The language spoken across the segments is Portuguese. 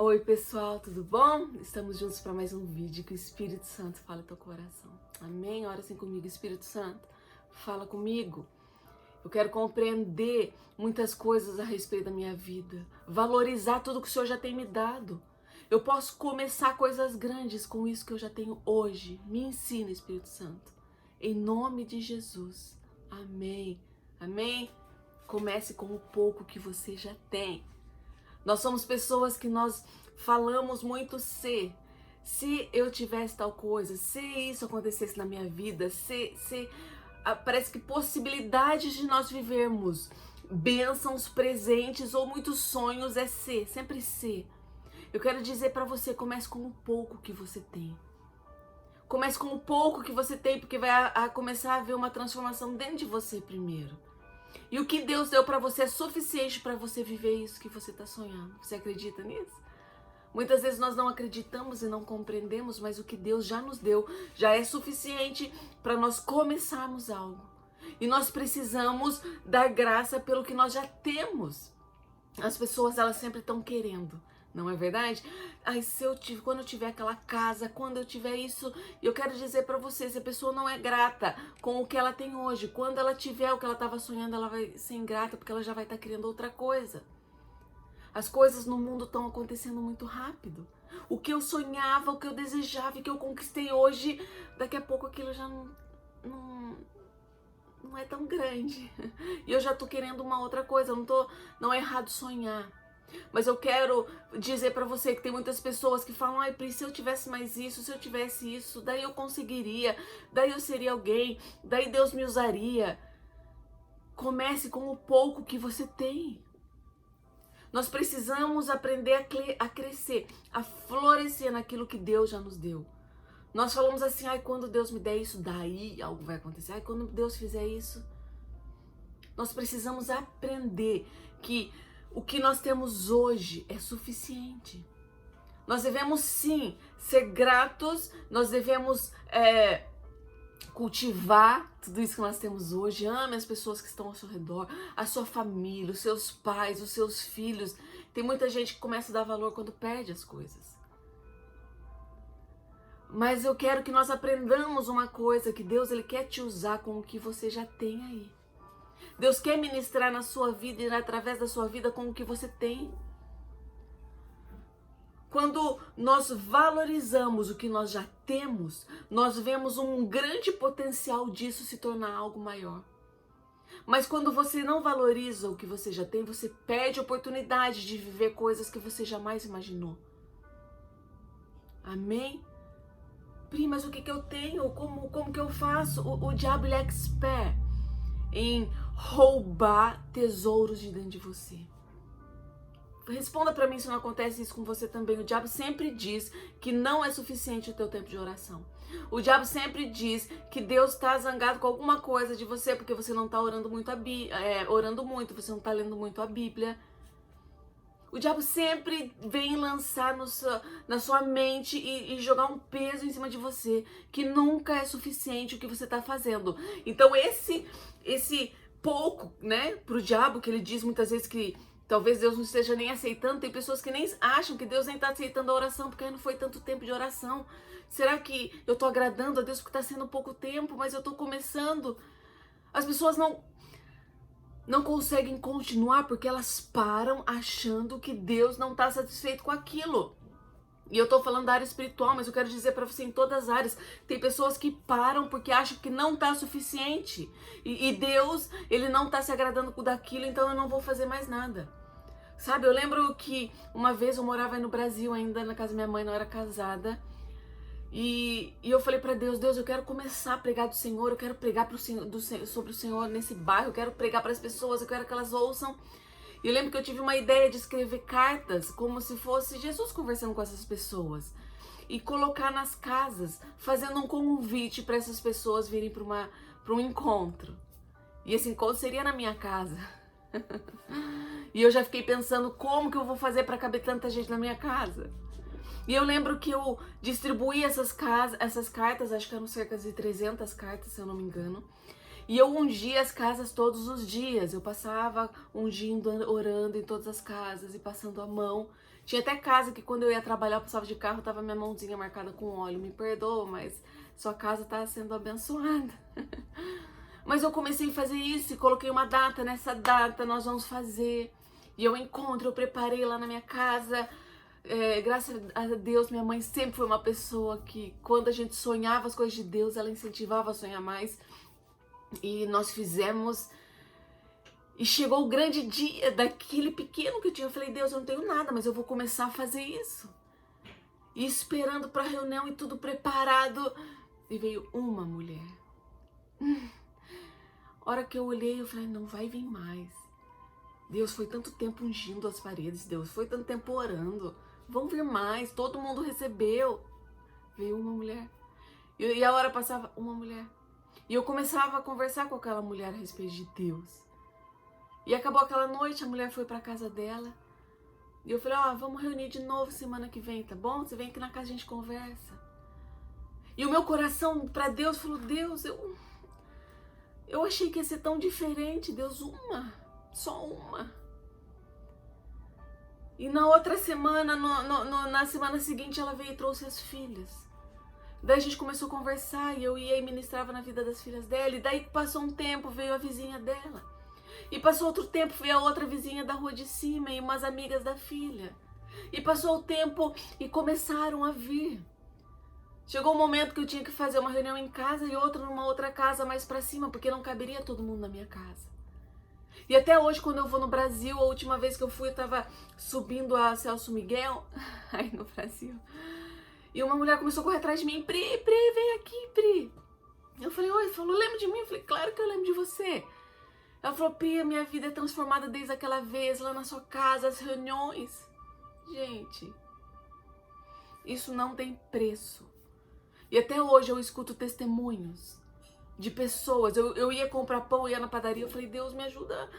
Oi pessoal, tudo bom? Estamos juntos para mais um vídeo que o Espírito Santo fala em teu coração. Amém? Ora assim comigo, Espírito Santo, fala comigo. Eu quero compreender muitas coisas a respeito da minha vida, valorizar tudo que o Senhor já tem me dado. Eu posso começar coisas grandes com isso que eu já tenho hoje. Me ensina, Espírito Santo. Em nome de Jesus. Amém. Amém? Comece com o pouco que você já tem. Nós somos pessoas que nós falamos muito se eu tivesse tal coisa, se isso acontecesse na minha vida, parece que possibilidades de nós vivermos bênçãos, presentes ou muitos sonhos é sempre se. Eu quero dizer para você, comece com o pouco que você tem. Comece com o pouco que você tem, porque vai começar a haver uma transformação dentro de você primeiro. E o que Deus deu para você é suficiente para você viver isso que você está sonhando. Você acredita nisso? Muitas vezes nós não acreditamos e não compreendemos, mas o que Deus já nos deu já é suficiente para nós começarmos algo. E nós precisamos dar graça pelo que nós já temos. As pessoas, elas sempre estão querendo, não é verdade? Ai, quando eu tiver aquela casa, quando eu tiver isso, eu quero dizer para você, se a pessoa não é grata com o que ela tem hoje, quando ela tiver o que ela estava sonhando, ela vai ser ingrata porque ela já vai estar querendo outra coisa. As coisas no mundo estão acontecendo muito rápido. O que eu sonhava, o que eu desejava e que eu conquistei hoje, daqui a pouco aquilo já não é tão grande. E eu já tô querendo uma outra coisa. Não é errado sonhar. Mas eu quero dizer pra você que tem muitas pessoas que falam: ai, Pri, se eu tivesse mais isso, se eu tivesse isso, daí eu conseguiria, daí eu seria alguém, daí Deus me usaria. Comece com o pouco que você tem. Nós precisamos aprender a crescer, a florescer naquilo que Deus já nos deu. Nós falamos assim: ai, quando Deus me der isso, daí algo vai acontecer. Ai, quando Deus fizer isso. Nós precisamos aprender que o que nós temos hoje é suficiente. Nós devemos sim ser gratos, nós devemos cultivar tudo isso que nós temos hoje. Ame as pessoas que estão ao seu redor, a sua família, os seus pais, os seus filhos. Tem muita gente que começa a dar valor quando perde as coisas. Mas eu quero que nós aprendamos uma coisa, que Deus, Ele quer te usar com o que você já tem aí. Deus quer ministrar na sua vida e através da sua vida com o que você tem. Quando nós valorizamos o que nós já temos, nós vemos um grande potencial disso se tornar algo maior. Mas quando você não valoriza o que você já tem, você perde a oportunidade de viver coisas que você jamais imaginou. Amém? Pri, mas o que eu tenho? Como que eu faço? O diabo, ele é expert em roubar tesouros de dentro de você. Responda para mim se não acontece isso com você também. O diabo sempre diz que não é suficiente o teu tempo de oração. O diabo sempre diz que Deus está zangado com alguma coisa de você porque você não está orando muito, você não está lendo muito a Bíblia. O diabo sempre vem lançar na sua mente e jogar um peso em cima de você, que nunca é suficiente o que você está fazendo. Então esse pouco, né, pro diabo, que ele diz muitas vezes que talvez Deus não esteja nem aceitando, tem pessoas que nem acham que Deus nem está aceitando a oração, porque não foi tanto tempo de oração. Será que eu estou agradando a Deus porque está sendo pouco tempo, mas eu estou começando? As pessoas não conseguem continuar porque elas param achando que Deus não está satisfeito com aquilo. E eu tô falando da área espiritual, mas eu quero dizer para você em todas as áreas. Tem pessoas que param porque acham que não tá suficiente. E Deus, Ele não tá se agradando daquilo, então eu não vou fazer mais nada. Sabe, eu lembro que uma vez eu morava aí no Brasil ainda, na casa da minha mãe, não era casada. E eu falei para Deus: Deus, eu quero começar a pregar do Senhor, eu quero pregar sobre o Senhor nesse bairro, eu quero pregar para as pessoas, eu quero que elas ouçam. E eu lembro que eu tive uma ideia de escrever cartas como se fosse Jesus conversando com essas pessoas. E colocar nas casas, fazendo um convite para essas pessoas virem para um encontro. E esse encontro seria na minha casa. E eu já fiquei pensando, como que eu vou fazer para caber tanta gente na minha casa? E eu lembro que eu distribuí essas cartas, acho que eram cerca de 300 cartas, se eu não me engano. E eu ungia as casas todos os dias. Eu passava ungindo, orando em todas as casas e passando a mão. Tinha até casa que quando eu ia trabalhar, eu passava de carro, tava minha mãozinha marcada com óleo. Me perdoa, mas sua casa tá sendo abençoada. Mas eu comecei a fazer isso e coloquei uma data, nessa data nós vamos fazer. E eu preparei lá na minha casa. Graças a Deus, minha mãe sempre foi uma pessoa que, quando a gente sonhava as coisas de Deus, ela incentivava a sonhar mais. E nós fizemos. E chegou o grande dia daquele pequeno que eu tinha. Eu falei, Deus, eu não tenho nada, mas eu vou começar a fazer isso. E esperando para a reunião e tudo preparado. E veio uma mulher. A hora que eu olhei, eu falei, não vai vir mais. Deus, foi tanto tempo ungindo as paredes, Deus, foi tanto tempo orando. Vão vir mais, todo mundo recebeu. Veio uma mulher. E a hora passava, uma mulher. E eu começava a conversar com aquela mulher a respeito de Deus. E acabou aquela noite, a mulher foi pra casa dela. E eu falei, vamos reunir de novo semana que vem, tá bom? Você vem aqui na casa, a gente conversa. E o meu coração pra Deus falou, Deus, eu achei que ia ser tão diferente, Deus, só uma. E na outra semana, na semana seguinte, ela veio e trouxe as filhas. Daí a gente começou a conversar e eu ia e ministrava na vida das filhas dela. E daí passou um tempo, veio a vizinha dela. E passou outro tempo, veio a outra vizinha da rua de cima e umas amigas da filha. E passou o tempo e começaram a vir. Chegou um momento que eu tinha que fazer uma reunião em casa e outra numa outra casa mais pra cima, porque não caberia todo mundo na minha casa. E até hoje, quando eu vou no Brasil, a última vez que eu fui, eu tava subindo a Celso Miguel, aí no Brasil. E uma mulher começou a correr atrás de mim, Pri, vem aqui, Pri. Eu falei, oi, falou, lembra de mim? Eu falei, claro que eu lembro de você. Ela falou, Pri, minha vida é transformada desde aquela vez, lá na sua casa, as reuniões. Gente, isso não tem preço. E até hoje eu escuto testemunhos de pessoas. Eu ia comprar pão, ia na padaria, eu falei, Deus, me ajuda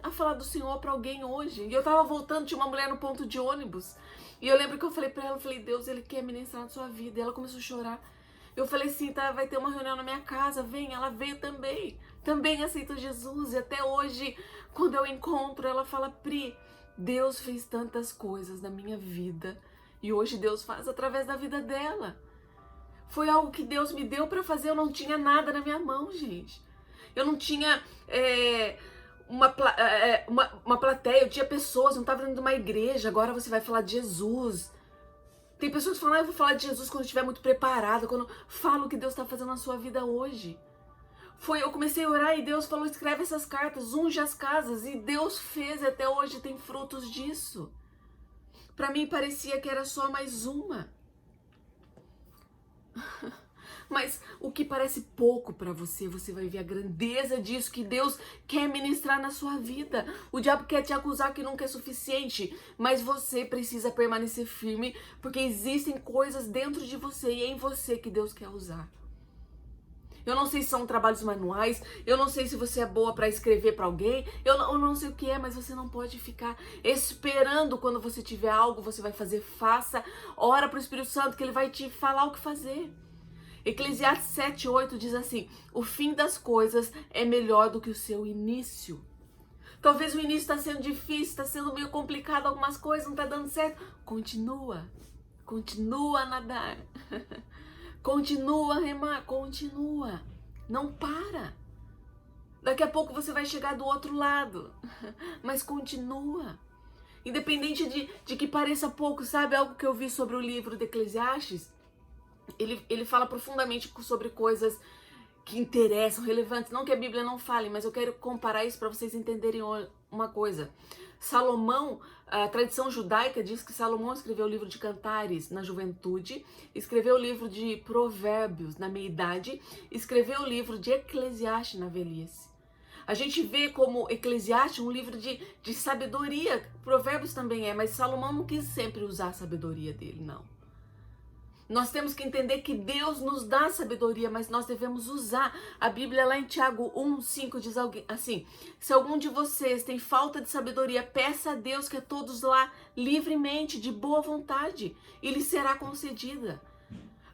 a falar do Senhor pra alguém hoje. E eu tava voltando, tinha uma mulher no ponto de ônibus. E eu lembro que eu falei pra ela, eu falei, Deus, Ele quer ministrar na sua vida. E ela começou a chorar. Eu falei, sim, tá, vai ter uma reunião na minha casa, vem. Ela veio também. Também aceitou Jesus. E até hoje, quando eu encontro, ela fala, Pri, Deus fez tantas coisas na minha vida. E hoje Deus faz através da vida dela. Foi algo que Deus me deu pra fazer, eu não tinha nada na minha mão, gente. Eu não tinha uma plateia, eu tinha pessoas, eu não estava dentro de uma igreja, agora você vai falar de Jesus. Tem pessoas que falam, eu vou falar de Jesus quando eu estiver muito preparada, quando eu falo o que Deus está fazendo na sua vida hoje. Eu comecei a orar e Deus falou, escreve essas cartas, unge as casas, e Deus fez e até hoje tem frutos disso. Pra mim parecia que era só mais uma. Mas o que parece pouco para você, você vai ver a grandeza disso que Deus quer ministrar na sua vida. O diabo quer te acusar que nunca é suficiente, mas você precisa permanecer firme, porque existem coisas dentro de você e é em você que Deus quer usar. Eu não sei se são trabalhos manuais, eu não sei se você é boa para escrever para alguém, eu não sei o que é, mas você não pode ficar esperando quando você tiver algo, você vai fazer, faça, ora para o Espírito Santo que ele vai te falar o que fazer. Eclesiastes 7:8 diz assim, o fim das coisas é melhor do que o seu início. Talvez o início está sendo difícil, está sendo meio complicado, algumas coisas não está dando certo. Continua a nadar. Continua a remar, continua. Não para. Daqui a pouco você vai chegar do outro lado. Mas continua. Independente de que pareça pouco, sabe? Algo que eu vi sobre o livro de Eclesiastes. Ele fala profundamente sobre coisas que interessam, relevantes. Não que a Bíblia não fale, mas eu quero comparar isso para vocês entenderem uma coisa. Salomão, a tradição judaica diz que Salomão escreveu o livro de Cantares na juventude, escreveu o livro de Provérbios na meia-idade, escreveu o livro de Eclesiastes na velhice. A gente vê como Eclesiastes um livro de sabedoria, Provérbios também é, mas Salomão não quis sempre usar a sabedoria dele, não. Nós temos que entender que Deus nos dá sabedoria, mas nós devemos usar. A Bíblia lá em Tiago 1:5 diz assim, se algum de vocês tem falta de sabedoria, peça a Deus que a todos lá livremente, de boa vontade, e lhe será concedida.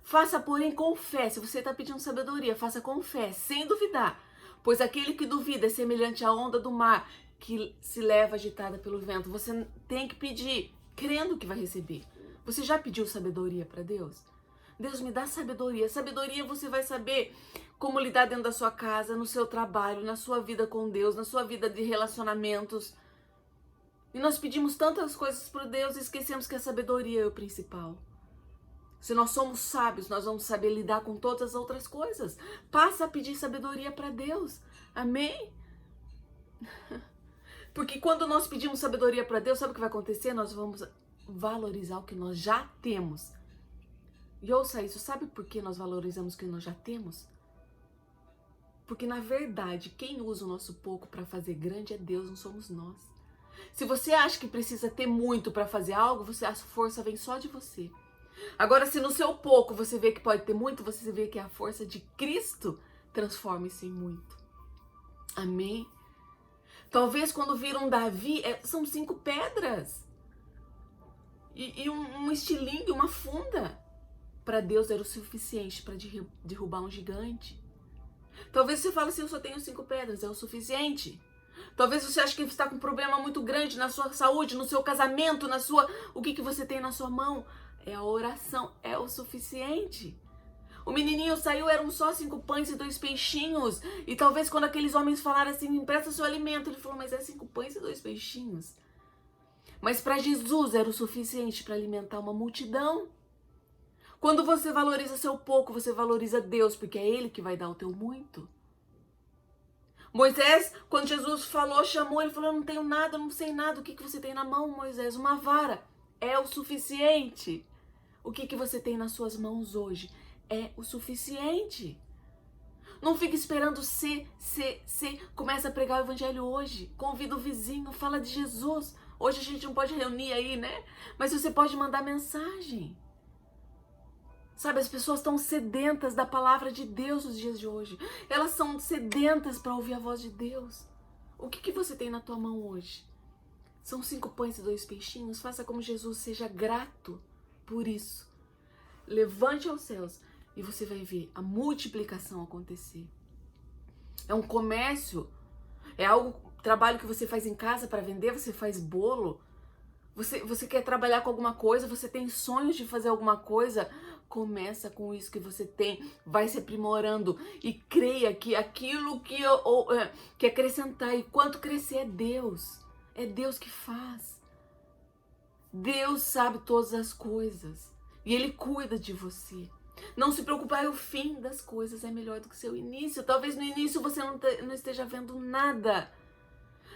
Faça, porém, com fé. Se você está pedindo sabedoria, faça com fé, sem duvidar, pois aquele que duvida é semelhante à onda do mar, que se leva agitada pelo vento. Você tem que pedir, crendo que vai receber. Você já pediu sabedoria para Deus? Deus, me dá sabedoria. Sabedoria, você vai saber como lidar dentro da sua casa, no seu trabalho, na sua vida com Deus, na sua vida de relacionamentos. E nós pedimos tantas coisas para Deus e esquecemos que a sabedoria é o principal. Se nós somos sábios, nós vamos saber lidar com todas as outras coisas. Passa a pedir sabedoria para Deus. Amém? Porque quando nós pedimos sabedoria para Deus, sabe o que vai acontecer? Nós vamos valorizar o que nós já temos. E ouça isso, sabe por que nós valorizamos o que nós já temos? Porque na verdade, quem usa o nosso pouco para fazer grande é Deus, não somos nós. Se você acha que precisa ter muito para fazer algo, a força vem só de você. Agora, se no seu pouco você vê que pode ter muito, você vê que a força de Cristo transforma isso em muito. Amém? Talvez quando viram Davi, são 5 pedras. E um estilingue, uma funda. Para Deus era o suficiente para derrubar um gigante. Talvez você fale assim, eu só tenho 5 pedras, é o suficiente. Talvez você ache que está com um problema muito grande na sua saúde, no seu casamento, o que você tem na sua mão? É a oração, é o suficiente. O menininho saiu, eram só 5 pães e 2 peixinhos. E talvez quando aqueles homens falaram assim, empresta seu alimento, ele falou, mas é 5 pães e 2 peixinhos. Mas para Jesus era o suficiente para alimentar uma multidão. Quando você valoriza seu pouco, você valoriza Deus, porque é Ele que vai dar o teu muito. Moisés, quando Jesus falou, chamou, ele falou, eu não tenho nada, eu não sei nada. O que você tem na mão, Moisés? Uma vara. É o suficiente. O que você tem nas suas mãos hoje? É o suficiente. Não fique esperando ser. Começa a pregar o evangelho hoje. Convida o vizinho, fala de Jesus. Hoje a gente não pode reunir aí, né? Mas você pode mandar mensagem. Sabe, as pessoas estão sedentas da palavra de Deus nos dias de hoje. Elas são sedentas para ouvir a voz de Deus. O que você tem na tua mão hoje? São 5 pães e 2 peixinhos? Faça como Jesus, seja grato por isso. Levante aos céus e você vai ver a multiplicação acontecer. É um comércio, é trabalho que você faz em casa para vender, você faz bolo. Você quer trabalhar com alguma coisa, você tem sonhos de fazer alguma coisa, começa com isso que você tem, vai se aprimorando e creia que aquilo que acrescentar e quanto crescer é Deus que faz. Deus sabe todas as coisas e Ele cuida de você. Não se preocupar, o fim das coisas é melhor do que o seu início. Talvez no início você não esteja vendo nada.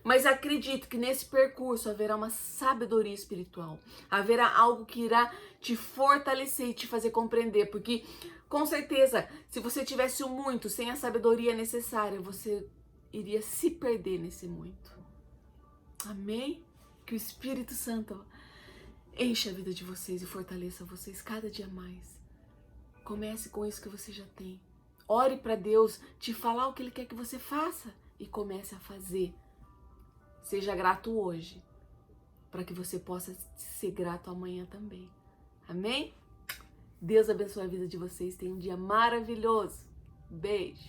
Mas acredito que nesse percurso haverá uma sabedoria espiritual. Haverá algo que irá te fortalecer e te fazer compreender. Porque, com certeza, se você tivesse o muito sem a sabedoria necessária, você iria se perder nesse muito. Amém? Que o Espírito Santo enche a vida de vocês e fortaleça vocês cada dia mais. Comece com isso que você já tem. Ore para Deus te falar o que Ele quer que você faça e comece a fazer. Seja grato hoje, para que você possa ser grato amanhã também. Amém? Deus abençoe a vida de vocês. Tenham um dia maravilhoso. Beijo.